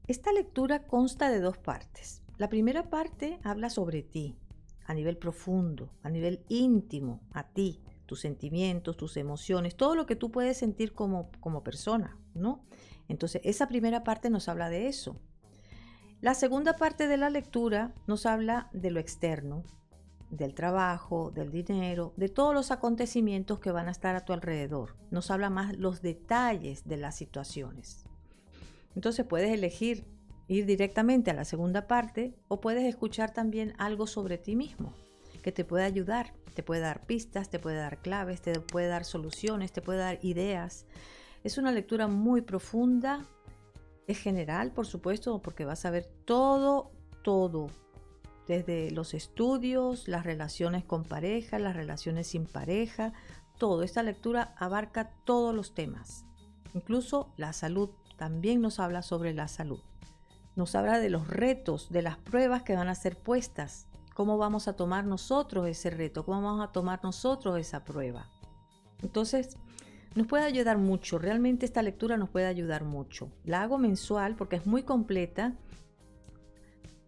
Esta lectura consta de dos partes. La primera parte habla sobre ti, a nivel profundo, a nivel íntimo, a ti, tus sentimientos, tus emociones, todo lo que tú puedes sentir como persona, ¿no? Entonces, esa primera parte nos habla de eso. La segunda parte de la lectura nos habla de lo externo, del trabajo, del dinero, de todos los acontecimientos que van a estar a tu alrededor. Nos habla más los detalles de las situaciones. Entonces puedes elegir ir directamente a la segunda parte o puedes escuchar también algo sobre ti mismo que te puede ayudar, te puede dar pistas, te puede dar claves, te puede dar soluciones, te puede dar ideas. Es una lectura muy profunda, es general, por supuesto, porque vas a ver todo, desde los estudios, las relaciones con pareja, las relaciones sin pareja, todo. Esta lectura abarca todos los temas, incluso la salud. También nos habla sobre la salud. Nos habla de los retos, de las pruebas que van a ser puestas. ¿Cómo vamos a tomar nosotros ese reto? ¿Cómo vamos a tomar nosotros esa prueba? Entonces, nos puede ayudar mucho. Realmente esta lectura nos puede ayudar mucho. La hago mensual porque es muy completa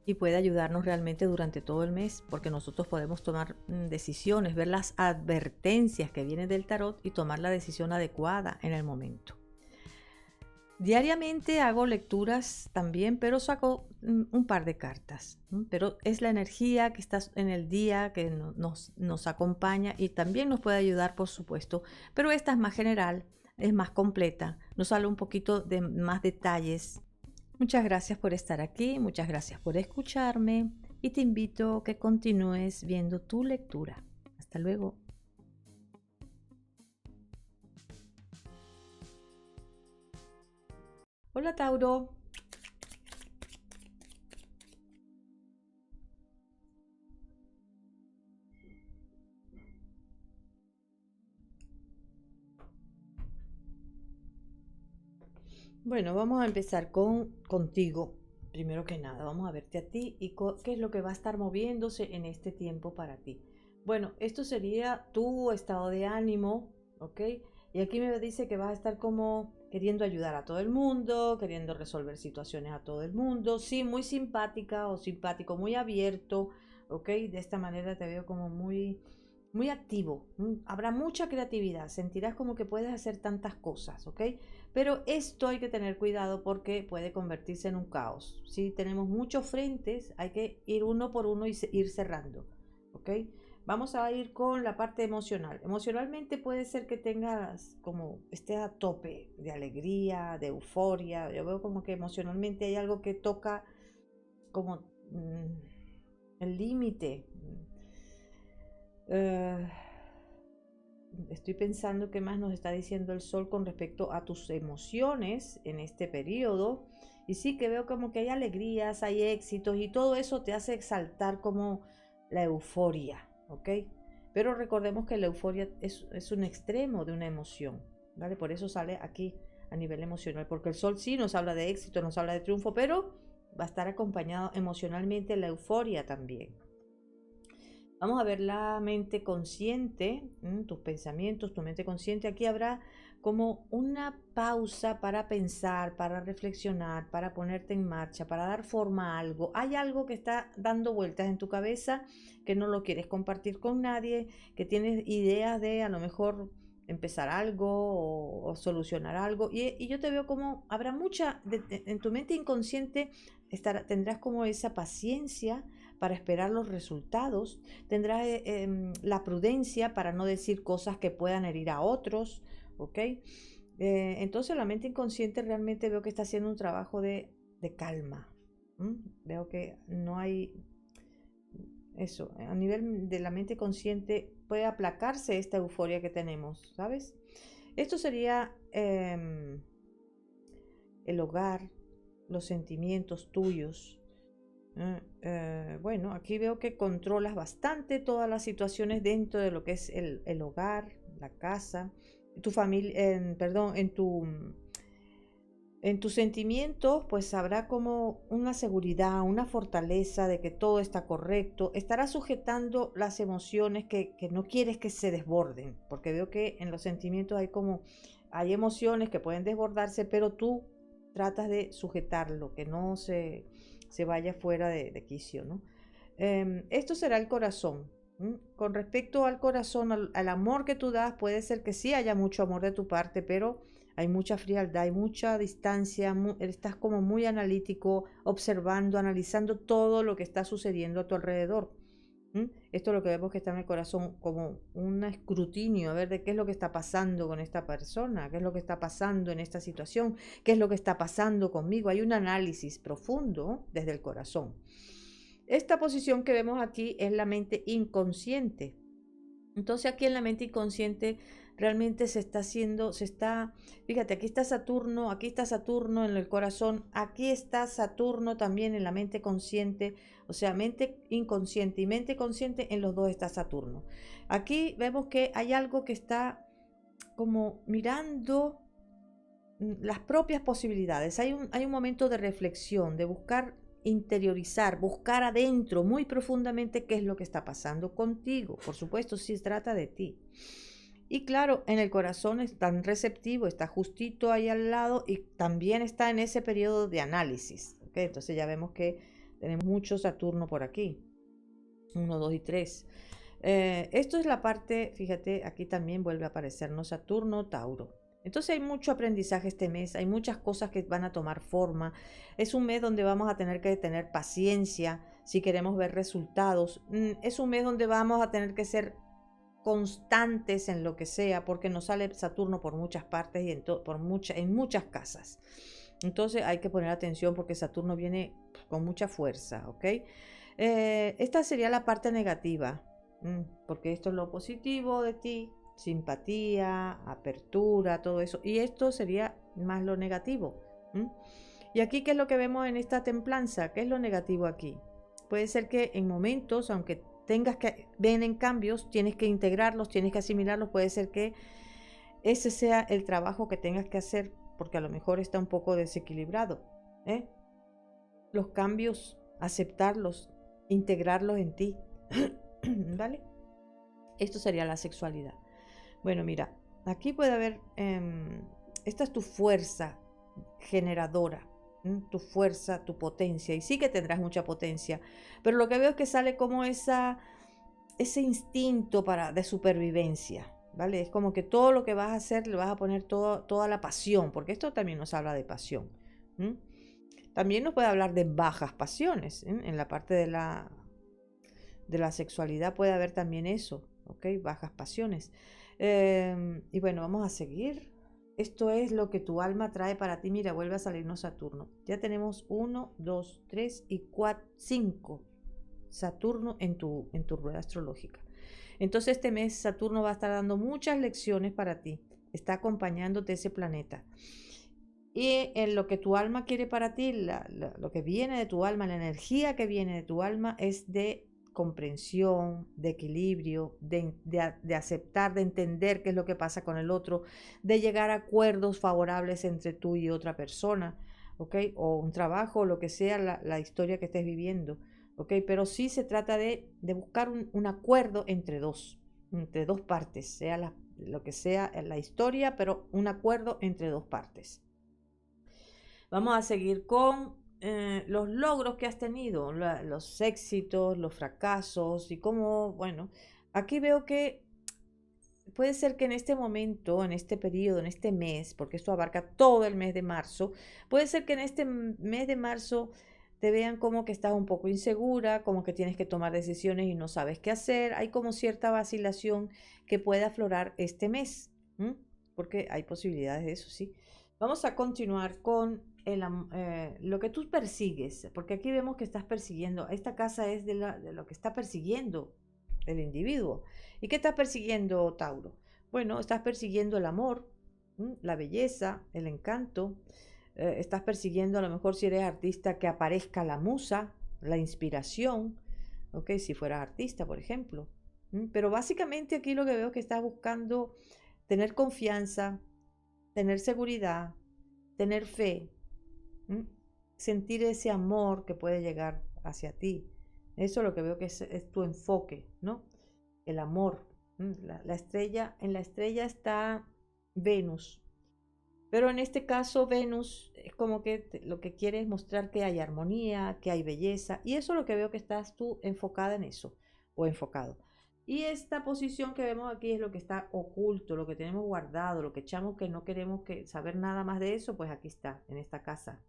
y puede ayudarnos realmente durante todo el mes, porque nosotros podemos tomar decisiones, ver las advertencias que vienen del tarot y tomar la decisión adecuada en el momento. Diariamente hago lecturas también, pero saco un par de cartas. Pero es la energía que está en el día que nos acompaña y también nos puede ayudar, por supuesto. Pero esta es más general, es más completa, nos habla un poquito de más detalles. Muchas gracias por estar aquí, muchas gracias por escucharme y te invito a que continúes viendo tu lectura. Hasta luego. Hola, Tauro. Bueno, vamos a empezar contigo. Primero que nada, vamos a verte a ti y qué es lo que va a estar moviéndose en este tiempo para ti. Bueno, esto sería tu estado de ánimo, ¿ok? Y aquí me dice que vas a estar como queriendo ayudar a todo el mundo, queriendo resolver situaciones a todo el mundo. Sí, muy simpática o simpático, muy abierto, ¿ok? De esta manera te veo como muy activo. Habrá mucha creatividad, sentirás como que puedes hacer tantas cosas, ¿ok? Pero esto hay que tener cuidado porque puede convertirse en un caos. Si tenemos muchos frentes, hay que ir uno por uno y ir cerrando, ¿ok? Vamos a ir con la parte emocional. Emocionalmente puede ser que tengas como estés a tope de alegría, de euforia. Yo veo como que emocionalmente hay algo que toca como el límite. Eh, Estoy pensando qué más nos está diciendo el sol con respecto a tus emociones en este periodo. Y sí que veo como que hay alegrías, hay éxitos y todo eso te hace exaltar como la euforia, ¿ok? Pero recordemos que la euforia es un extremo de una emoción, ¿vale? Por eso sale aquí a nivel emocional, porque el sol sí nos habla de éxito, nos habla de triunfo, pero va a estar acompañado emocionalmente la euforia también. Vamos a ver la mente consciente, tus pensamientos, tu mente consciente. Aquí habrá como una pausa para pensar, para reflexionar, para ponerte en marcha, para dar forma a algo. Hay algo que está dando vueltas en tu cabeza que no lo quieres compartir con nadie, que tienes ideas de a lo mejor empezar algo o solucionar algo. Y yo te veo como habrá mucha, en tu mente inconsciente tendrás como esa paciencia para esperar los resultados, tendrás la prudencia para no decir cosas que puedan herir a otros, ¿ok? Entonces la mente inconsciente realmente veo que está haciendo un trabajo de calma. Veo que no hay eso, a nivel de la mente consciente puede aplacarse esta euforia que tenemos, ¿sabes? Esto sería el hogar, los sentimientos tuyos. Bueno, aquí veo que controlas bastante todas las situaciones dentro de lo que es el hogar, la casa, tu familia, perdón, en tus sentimientos, pues habrá como una seguridad, una fortaleza de que todo está correcto. Estarás sujetando las emociones que no quieres que se desborden, porque veo que en los sentimientos hay emociones que pueden desbordarse, pero tú tratas de sujetarlo, que no se vaya fuera de quicio, ¿no? Esto será el corazón. Con respecto al corazón, al amor que tú das, puede ser que sí haya mucho amor de tu parte, pero hay mucha frialdad, hay mucha distancia, estás como muy analítico, observando, analizando todo lo que está sucediendo a tu alrededor. Esto es lo que vemos que está en el corazón, como un escrutinio, a ver de qué es lo que está pasando con esta persona, qué es lo que está pasando en esta situación, qué es lo que está pasando conmigo. Hay un análisis profundo desde el corazón. Esta posición que vemos aquí es la mente inconsciente. Entonces aquí en la mente inconsciente realmente fíjate, aquí está Saturno en el corazón, aquí está Saturno también en la mente consciente, o sea, mente inconsciente y mente consciente, en los dos está Saturno. Aquí vemos que hay algo que está como mirando las propias posibilidades. Hay un momento de reflexión, de buscar interiorizar, buscar adentro muy profundamente qué es lo que está pasando contigo. Por supuesto, si se trata de ti. Y claro, en el corazón es tan receptivo, está justito ahí al lado y también está en ese periodo de análisis. ¿Okay? Entonces ya vemos que tenemos mucho Saturno por aquí. 1, 2 y 3. Esto es la parte, fíjate, aquí también vuelve a aparecernos Saturno, Tauro. Entonces hay mucho aprendizaje este mes, hay muchas cosas que van a tomar forma. Es un mes donde vamos a tener que tener paciencia si queremos ver resultados. Es un mes donde vamos a tener que ser constantes en lo que sea, porque nos sale Saturno por muchas partes y en muchas casas. Entonces hay que poner atención porque Saturno viene con mucha fuerza, ¿ok? Esta sería la parte negativa, porque esto es lo positivo de ti, simpatía, apertura, todo eso. Y esto sería más lo negativo. Y aquí, ¿qué es lo que vemos en esta templanza? ¿Qué es lo negativo aquí? Puede ser que en momentos, aunque vienen cambios, tienes que integrarlos, tienes que asimilarlos, puede ser que ese sea el trabajo que tengas que hacer, porque a lo mejor está un poco desequilibrado. Los cambios, aceptarlos, integrarlos en ti. ¿Vale? Esto sería la sexualidad. Bueno, mira, aquí puede haber, esta es tu fuerza generadora, tu fuerza, tu potencia, y sí que tendrás mucha potencia, pero lo que veo es que sale como ese instinto de supervivencia, ¿vale? Es como que todo lo que vas a hacer le vas a poner toda la pasión, porque esto también nos habla de pasión. También nos puede hablar de bajas pasiones, en la parte de la sexualidad puede haber también eso, ¿ok? Bajas pasiones. Y bueno, vamos a seguir. Esto es lo que tu alma trae para ti. Mira, vuelve a salirnos Saturno. Ya tenemos 1, 2, 3 y 4, 5 Saturno en tu rueda astrológica. Entonces este mes Saturno va a estar dando muchas lecciones para ti. Está acompañándote ese planeta. Y en lo que tu alma quiere para ti, lo que viene de tu alma, la energía que viene de tu alma es de comprensión, de equilibrio, de aceptar, de entender qué es lo que pasa con el otro, de llegar a acuerdos favorables entre tú y otra persona, ¿ok? O un trabajo, lo que sea la historia que estés viviendo, ¿ok? Pero sí se trata de buscar un acuerdo entre dos partes, sea lo que sea la historia, pero un acuerdo entre dos partes. Vamos a seguir con los logros que has tenido, los éxitos, los fracasos y cómo, bueno, aquí veo que puede ser que en este momento, en este periodo, en este mes, porque esto abarca todo el mes de marzo, puede ser que en este mes de marzo te vean como que estás un poco insegura, como que tienes que tomar decisiones y no sabes qué hacer. Hay como cierta vacilación que puede aflorar este mes, porque hay posibilidades de eso, sí. Vamos a continuar con lo que tú persigues, porque aquí vemos que estás persiguiendo, esta casa es de lo que está persiguiendo el individuo. ¿Y qué estás persiguiendo, Tauro? Bueno, estás persiguiendo el amor, la belleza, el encanto, estás persiguiendo a lo mejor si eres artista que aparezca la musa, la inspiración, ¿ok? Si fueras artista, por ejemplo. Pero básicamente aquí lo que veo es que estás buscando tener confianza, tener seguridad, tener fe, sentir ese amor que puede llegar hacia ti. Eso es lo que veo que es tu enfoque, ¿no? El amor. La estrella, en la estrella está Venus, Pero en este caso Venus es como que lo que quiere es mostrar que hay armonía, que hay belleza, y eso es lo que veo que estás tú enfocada en eso, o enfocado. Y esta posición que vemos aquí es lo que está oculto, lo que tenemos guardado, lo que echamos que no queremos que saber nada más de eso, pues aquí está, en esta casa.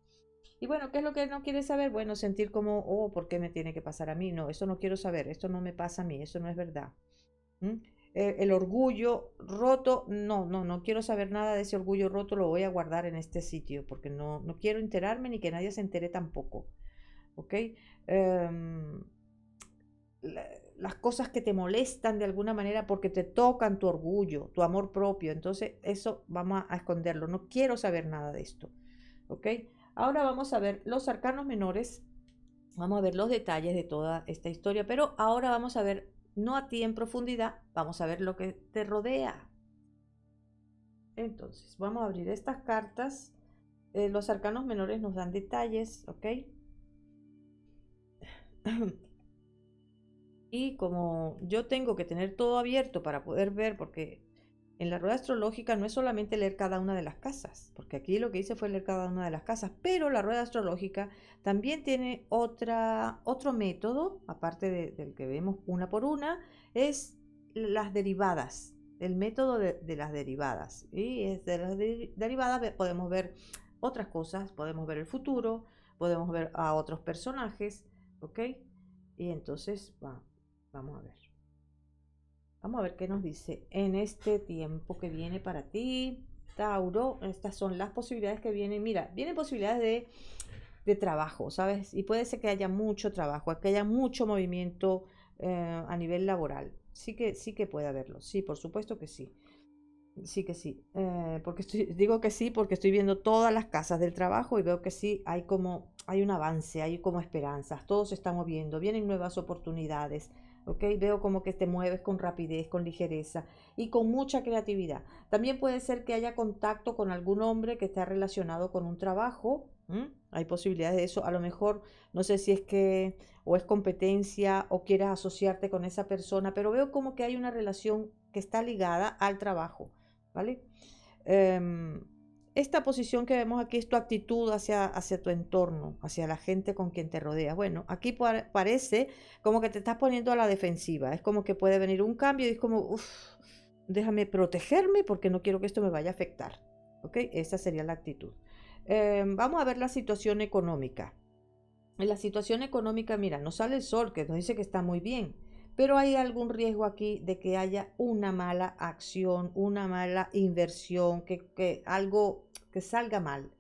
Y bueno, ¿qué es lo que no quieres saber? Bueno, sentir como, oh, ¿por qué me tiene que pasar a mí? No, eso no quiero saber, esto no me pasa a mí, eso no es verdad. ¿Mm? El orgullo roto, no, no, no quiero saber nada de ese orgullo roto, lo voy a guardar en este sitio, porque no, no quiero enterarme ni que nadie se entere tampoco, ¿ok? Em, las cosas que te molestan de alguna manera porque te tocan tu orgullo, tu amor propio, entonces eso vamos a esconderlo, no quiero saber nada de esto, ¿ok? Ahora vamos a ver los arcanos menores. Vamos a ver los detalles de toda esta historia, pero ahora vamos a ver, no a ti en profundidad, vamos a ver lo que te rodea. Entonces, vamos a abrir estas cartas. Los arcanos menores nos dan detalles, ¿ok? Y como yo tengo que tener todo abierto para poder ver, porque en la rueda astrológica no es solamente leer cada una de las casas, porque aquí lo que hice fue leer cada una de las casas, pero la rueda astrológica también tiene otro método, aparte del que vemos una por una, es las derivadas, el método de las derivadas. Y es de las derivadas podemos ver otras cosas, podemos ver el futuro, podemos ver a otros personajes, ¿ok? Y entonces vamos a ver. Vamos a ver qué nos dice en este tiempo que viene para ti, Tauro. Estas son las posibilidades que vienen. Mira, vienen posibilidades de trabajo, ¿sabes? Y puede ser que haya mucho trabajo, que haya mucho movimiento a nivel laboral. Sí que puede haberlo. Sí, por supuesto que sí. Sí que sí. Porque digo que sí porque estoy viendo todas las casas del trabajo y veo que sí hay un avance, hay como esperanzas, todo se está moviendo, vienen nuevas oportunidades, ¿ok? Veo como que te mueves con rapidez, con ligereza y con mucha creatividad. También puede ser que haya contacto con algún hombre que esté relacionado con un trabajo. Hay posibilidades de eso. A lo mejor, no sé si es que o es competencia o quieres asociarte con esa persona, pero veo como que hay una relación que está ligada al trabajo. ¿Vale? Em, esta posición que vemos aquí es tu actitud hacia tu entorno, hacia la gente con quien te rodeas. Bueno, aquí parece como que te estás poniendo a la defensiva. Es como que puede venir un cambio y es como, uff, déjame protegerme porque no quiero que esto me vaya a afectar. ¿Ok? Esa sería la actitud. Vamos a ver la situación económica. En la situación económica, mira, nos sale el sol, que nos dice que está muy bien, pero hay algún riesgo aquí de que haya una mala acción, una mala inversión, que algo que salga mal.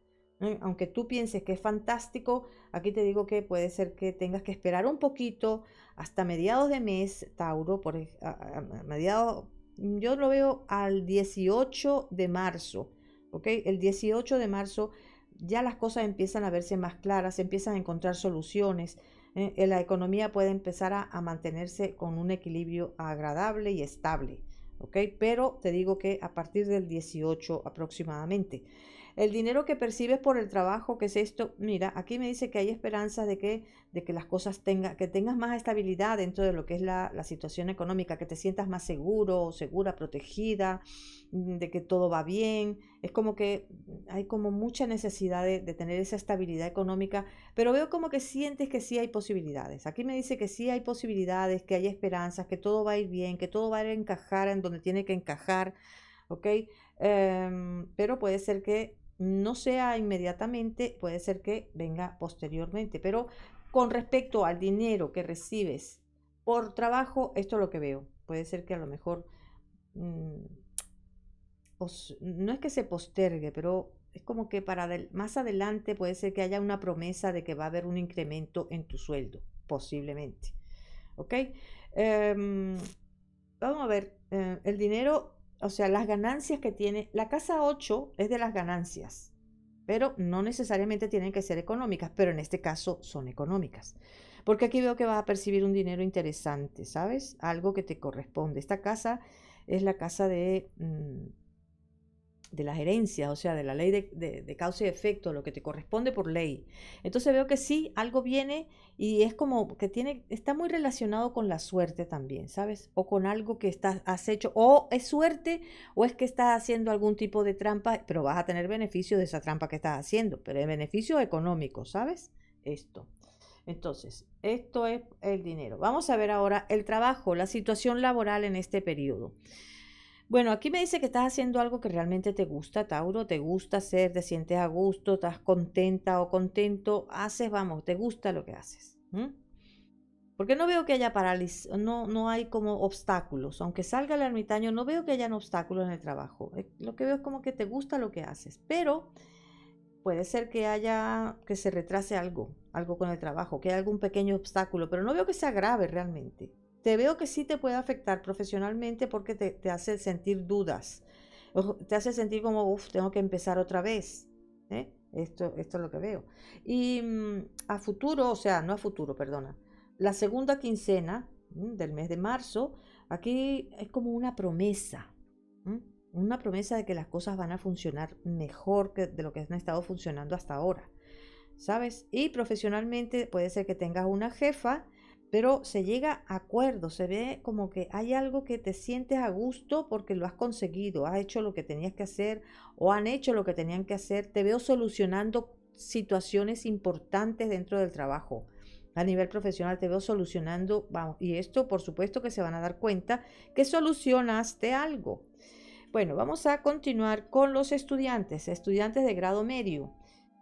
Aunque tú pienses que es fantástico, aquí te digo que puede ser que tengas que esperar un poquito hasta mediados de mes, Tauro, a mediados, yo lo veo al 18 de marzo, ¿ok? El 18 de marzo ya las cosas empiezan a verse más claras, se empiezan a encontrar soluciones, la economía puede empezar a mantenerse con un equilibrio agradable y estable, ¿ok? Pero te digo que a partir del 18 aproximadamente. El dinero que percibes por el trabajo, ¿qué es esto? Mira, aquí me dice que hay esperanzas de que las cosas que tengas más estabilidad dentro de lo que es la situación económica, que te sientas más seguro, segura, protegida, de que todo va bien. Es como que hay como mucha necesidad de tener esa estabilidad económica, pero veo como que sientes que sí hay posibilidades. Aquí me dice que sí hay posibilidades, que hay esperanzas, que todo va a ir bien, que todo va a ir a encajar en donde tiene que encajar, ¿ok? Pero puede ser que no sea inmediatamente, puede ser que venga posteriormente, pero con respecto al dinero que recibes por trabajo, esto es lo que veo. Puede ser que a lo mejor mm, no es que se postergue, pero es como que más adelante puede ser que haya una promesa de que va a haber un incremento en tu sueldo, posiblemente. ¿Ok? Em, Vamos a ver, el dinero, o sea, las ganancias que tiene, la casa 8 es de las ganancias, pero no necesariamente tienen que ser económicas, pero en este caso son económicas. Porque aquí veo que vas a percibir un dinero interesante, ¿sabes? Algo que te corresponde. Esta casa es la casa de las herencias, o sea, de la ley de causa y efecto, lo que te corresponde por ley. Entonces veo que sí, algo viene y es como que está muy relacionado con la suerte también, ¿sabes? O con algo que has hecho, o es suerte, o es que estás haciendo algún tipo de trampa, pero vas a tener beneficio de esa trampa que estás haciendo, pero es beneficio económico, ¿sabes? Esto. Entonces, esto es el dinero. Vamos a ver ahora el trabajo, la situación laboral en este periodo. Bueno, aquí me dice que estás haciendo algo que realmente te gusta, Tauro, te gusta hacer, te sientes a gusto, estás contenta o contento, vamos, te gusta lo que haces. Porque no veo que haya parálisis, no hay como obstáculos. Aunque salga el ermitaño, no veo que hayan obstáculos en el trabajo. Lo que veo es como que te gusta lo que haces, pero puede ser que se retrase algo con el trabajo, que haya algún pequeño obstáculo, pero no veo que sea grave realmente. Te veo que sí te puede afectar profesionalmente porque te hace sentir dudas, te hace sentir como, uff, tengo que empezar otra vez. Esto es lo que veo. Y a futuro, o sea, no a futuro, perdona, la segunda quincena del mes de marzo, aquí es como una promesa. Una promesa de que las cosas van a funcionar mejor de lo que han estado funcionando hasta ahora, ¿sabes? Y profesionalmente puede ser que tengas una jefa, pero se llega a acuerdo, se ve como que hay algo que te sientes a gusto porque lo has conseguido, has hecho lo que tenías que hacer o han hecho lo que tenían que hacer. Te veo solucionando situaciones importantes dentro del trabajo. A nivel profesional te veo solucionando, vamos, y esto por supuesto que se van a dar cuenta que solucionaste algo. Bueno, vamos a continuar con los estudiantes de grado medio.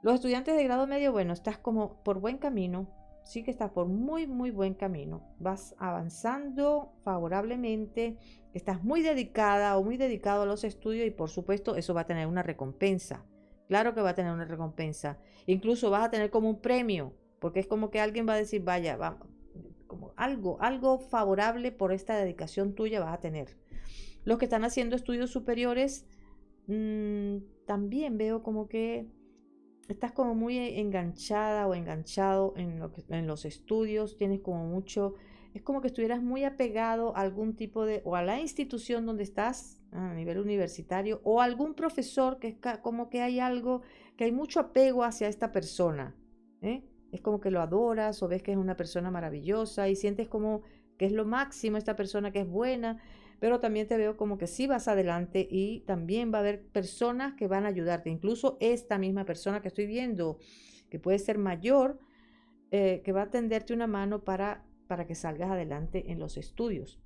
Los estudiantes de grado medio, bueno, estás como por buen camino, sí que estás por muy, muy buen camino. Vas avanzando favorablemente, estás muy dedicada o muy dedicado a los estudios y por supuesto eso va a tener una recompensa. Claro que va a tener una recompensa. Incluso vas a tener como un premio, porque es como que alguien va a decir, vaya, como algo favorable por esta dedicación tuya vas a tener. Los que están haciendo estudios superiores, también veo como que estás como muy enganchada o enganchado en los estudios, tienes como mucho, es como que estuvieras muy apegado a algún tipo o a la institución donde estás a nivel universitario o a algún profesor que es como que hay algo, que hay mucho apego hacia esta persona. Es como que lo adoras o ves que es una persona maravillosa y sientes como que es lo máximo esta persona que es buena, pero también te veo como que sí vas adelante y también va a haber personas que van a ayudarte, incluso esta misma persona que estoy viendo, que puede ser mayor, que va a tenderte una mano para que salgas adelante en los estudios.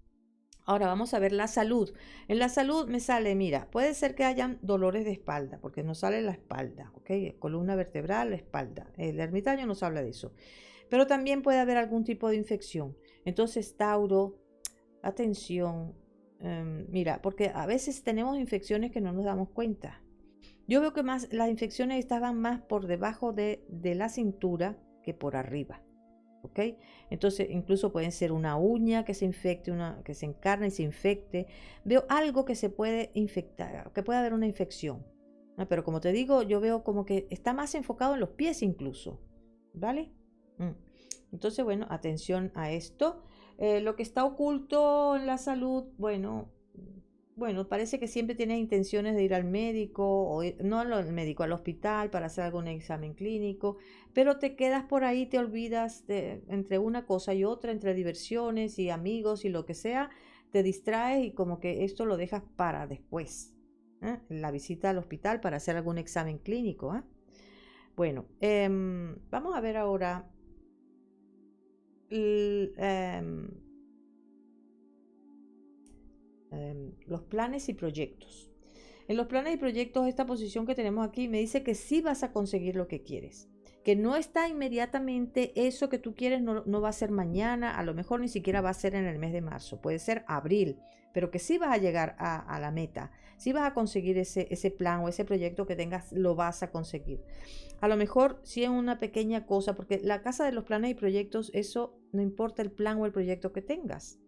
Ahora vamos a ver la salud. En la salud me sale, mira, puede ser que hayan dolores de espalda, porque nos sale la espalda, ¿ok? Columna vertebral, la espalda. El ermitaño nos habla de eso. Pero también puede haber algún tipo de infección. Entonces, Tauro, atención, mira, porque a veces tenemos infecciones que no nos damos cuenta. Yo veo que más las infecciones estaban más por debajo de la cintura que por arriba. ¿Ok? Entonces, incluso pueden ser una uña que se infecte, que se encarne y se infecte. Veo algo que se puede infectar, que puede haber una infección. ¿No? Pero como te digo, yo veo como que está más enfocado en los pies incluso. ¿Vale? Entonces, bueno, atención a esto. Lo que está oculto en la salud, bueno, parece que siempre tienes intenciones de ir al médico, no al médico, al hospital para hacer algún examen clínico, pero te quedas por ahí, te olvidas entre una cosa y otra, entre diversiones y amigos y lo que sea, te distraes y como que esto lo dejas para después, la visita al hospital para hacer algún examen clínico. Bueno, vamos a ver ahora los planes y proyectos. En los planes y proyectos, esta posición que tenemos aquí me dice que sí vas a conseguir lo que quieres, que no está inmediatamente eso que tú quieres, no va a ser mañana, a lo mejor ni siquiera va a ser en el mes de marzo, puede ser abril, pero que sí vas a llegar a la meta, sí vas a conseguir ese plan o ese proyecto que tengas, lo vas a conseguir. A lo mejor sí es una pequeña cosa, porque la casa de los planes y proyectos, eso no importa el plan o el proyecto que tengas.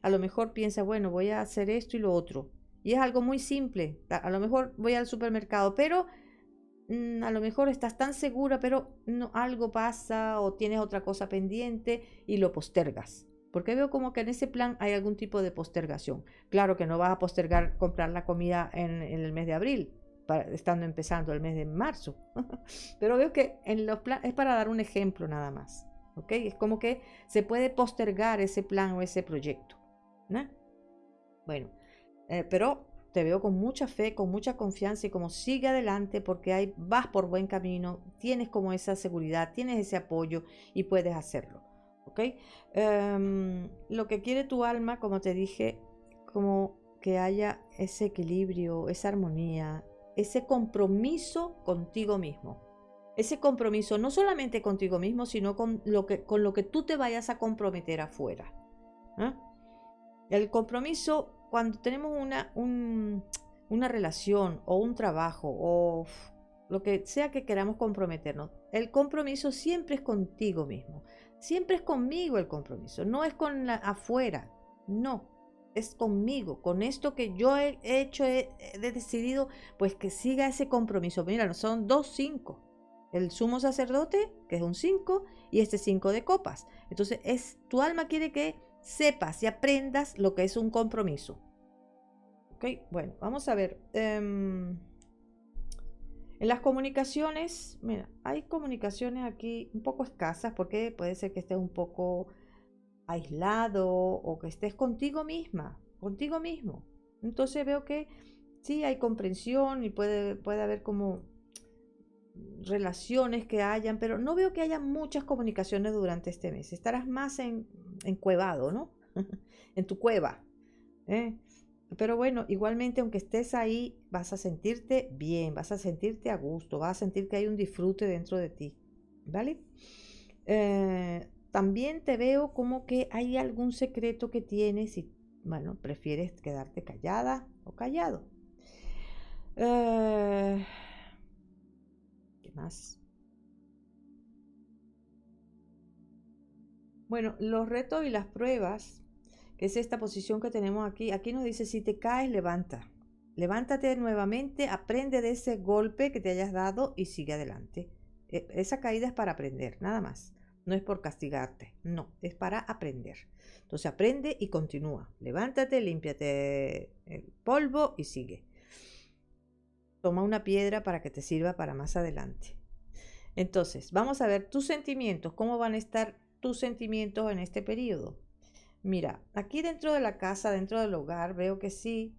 A lo mejor piensa, bueno, voy a hacer esto y lo otro. Y es algo muy simple. A lo mejor voy al supermercado, pero a lo mejor estás tan segura, pero no, algo pasa o tienes otra cosa pendiente y lo postergas. Porque veo como que en ese plan hay algún tipo de postergación. Claro que no vas a postergar comprar la comida en el mes de abril, estando empezando el mes de marzo. Pero veo que en los planes es para dar un ejemplo nada más. ¿Ok? Es como que se puede postergar ese plan o ese proyecto, ¿no? Bueno, pero te veo con mucha fe, con mucha confianza y como sigue adelante porque vas por buen camino, tienes como esa seguridad, tienes ese apoyo y puedes hacerlo. ¿Ok? Lo que quiere tu alma, como te dije, como que haya ese equilibrio, esa armonía, ese compromiso contigo mismo. Ese compromiso no solamente contigo mismo, sino con lo que tú te vayas a comprometer afuera. ¿Eh? El compromiso, cuando tenemos una relación o un trabajo o lo que sea que queramos comprometernos, el compromiso siempre es contigo mismo. Siempre es conmigo el compromiso, no es con afuera, no, es conmigo, con esto que yo he hecho, he decidido, pues que siga ese compromiso. Mira, son 2 5. El sumo sacerdote, que es un 5, y este 5 de copas. Entonces, tu alma quiere que sepas y aprendas lo que es un compromiso. Ok, bueno, vamos a ver. En las comunicaciones, mira, hay comunicaciones aquí un poco escasas porque puede ser que estés un poco aislado o que estés contigo misma, contigo mismo. Entonces veo que sí hay comprensión y puede haber como relaciones que hayan, pero no veo que haya muchas comunicaciones durante este mes. Estarás más encuevado, ¿no? En tu cueva. ¿Eh? Pero bueno, igualmente aunque estés ahí, vas a sentirte bien, vas a sentirte a gusto, vas a sentir que hay un disfrute dentro de ti, ¿vale? También te veo como que hay algún secreto que tienes y, bueno, prefieres quedarte callada o callado. ¿Qué más? Bueno, los retos y las pruebas, que es esta posición que tenemos aquí. Aquí nos dice, si te caes, levanta. Levántate nuevamente, aprende de ese golpe que te hayas dado y sigue adelante. Esa caída es para aprender, nada más. No es por castigarte, no, es para aprender. Entonces aprende y continúa. Levántate, límpiate el polvo y sigue. Toma una piedra para que te sirva para más adelante. Entonces, vamos a ver tus sentimientos, cómo van a estar tus sentimientos en este periodo. Mira, aquí dentro de la casa, dentro del hogar, veo que sí,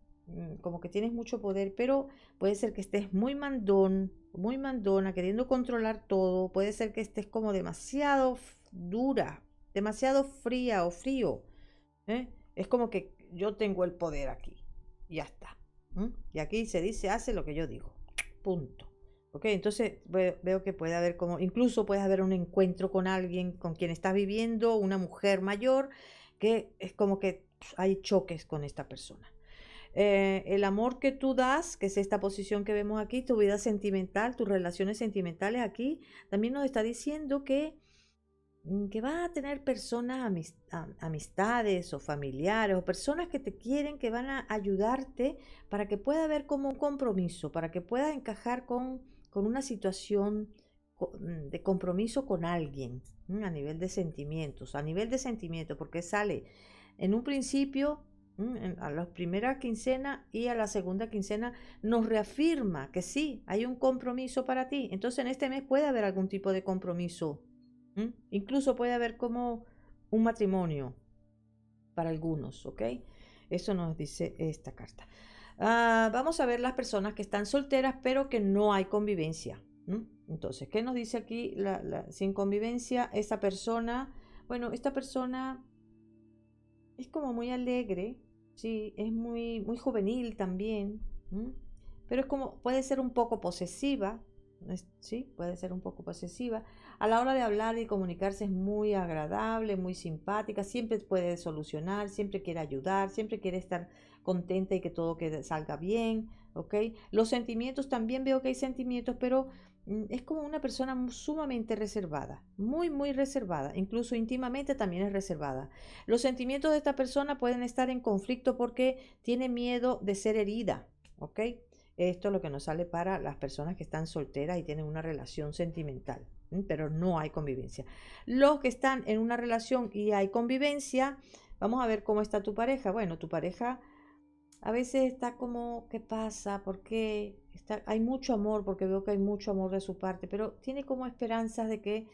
como que tienes mucho poder, pero puede ser que estés muy mandón, muy mandona, queriendo controlar todo. Puede ser que estés como demasiado dura, demasiado fría o frío. ¿Eh? Es como que yo tengo el poder aquí. Ya está. Y aquí se dice, hace lo que yo digo. Punto. Ok, entonces veo que puede haber como, incluso puede haber un encuentro con alguien con quien estás viviendo, una mujer mayor, que es como que hay choques con esta persona. El amor que tú das, que es esta posición que vemos aquí, tu vida sentimental, tus relaciones sentimentales aquí, también nos está diciendo que vas a tener personas, amistades o familiares o personas que te quieren, que van a ayudarte para que pueda haber como un compromiso, para que puedas encajar con una situación de compromiso con alguien, a nivel de sentimientos, porque sale en un principio, a la primera quincena y a la segunda quincena, nos reafirma que sí, hay un compromiso para ti. Entonces en este mes puede haber algún tipo de compromiso. Incluso puede haber como un matrimonio para algunos, ¿ok? Eso nos dice esta carta. Vamos a ver las personas que están solteras, pero que no hay convivencia. Entonces, ¿qué nos dice aquí? Sin convivencia, esa persona, bueno, esta persona es como muy alegre, sí, es muy juvenil también, pero es como, puede ser un poco posesiva, sí, puede ser un poco posesiva. A la hora de hablar y comunicarse es muy agradable, muy simpática, siempre puede solucionar, siempre quiere ayudar, siempre quiere estar contenta y que todo salga bien, ¿ok? Los sentimientos, también veo que hay sentimientos, pero es como una persona sumamente reservada, muy reservada, incluso íntimamente también es reservada. Los sentimientos de esta persona pueden estar en conflicto porque tiene miedo de ser herida, ¿ok? Esto es lo que nos sale para las personas que están solteras y tienen una relación sentimental. pero no hay convivencia. Los que están en una relación y hay convivencia, vamos a ver cómo está tu pareja. Bueno, tu pareja a veces está como, ¿qué pasa? ¿Por qué? Hay mucho amor, porque veo que hay mucho amor de su parte, pero tiene como esperanzas de que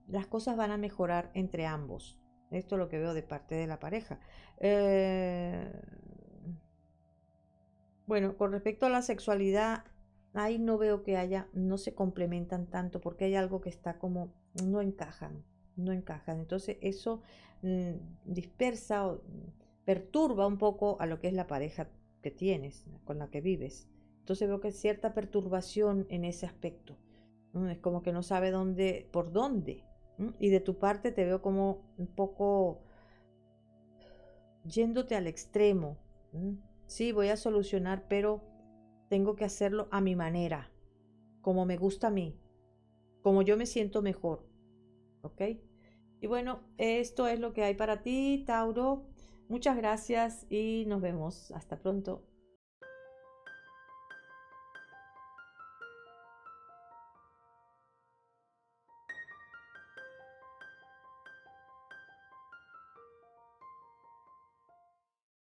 las cosas van a mejorar entre ambos. Esto es lo que veo de parte de la pareja. Eh, bueno, con respecto a la sexualidad, ahí no veo que no se complementan tanto porque hay algo que está como, no encajan, no encajan. Entonces eso mm, dispersa o perturba un poco a lo que es la pareja que tienes, con la que vives. Entonces veo que hay cierta perturbación en ese aspecto. Es como que no sabe por dónde. Y de tu parte te veo como un poco yéndote al extremo. Sí, voy a solucionar, pero tengo que hacerlo a mi manera, como me gusta a mí, como yo me siento mejor, ¿ok? Y bueno, esto es lo que hay para ti, Tauro. Muchas gracias y nos vemos. Hasta pronto.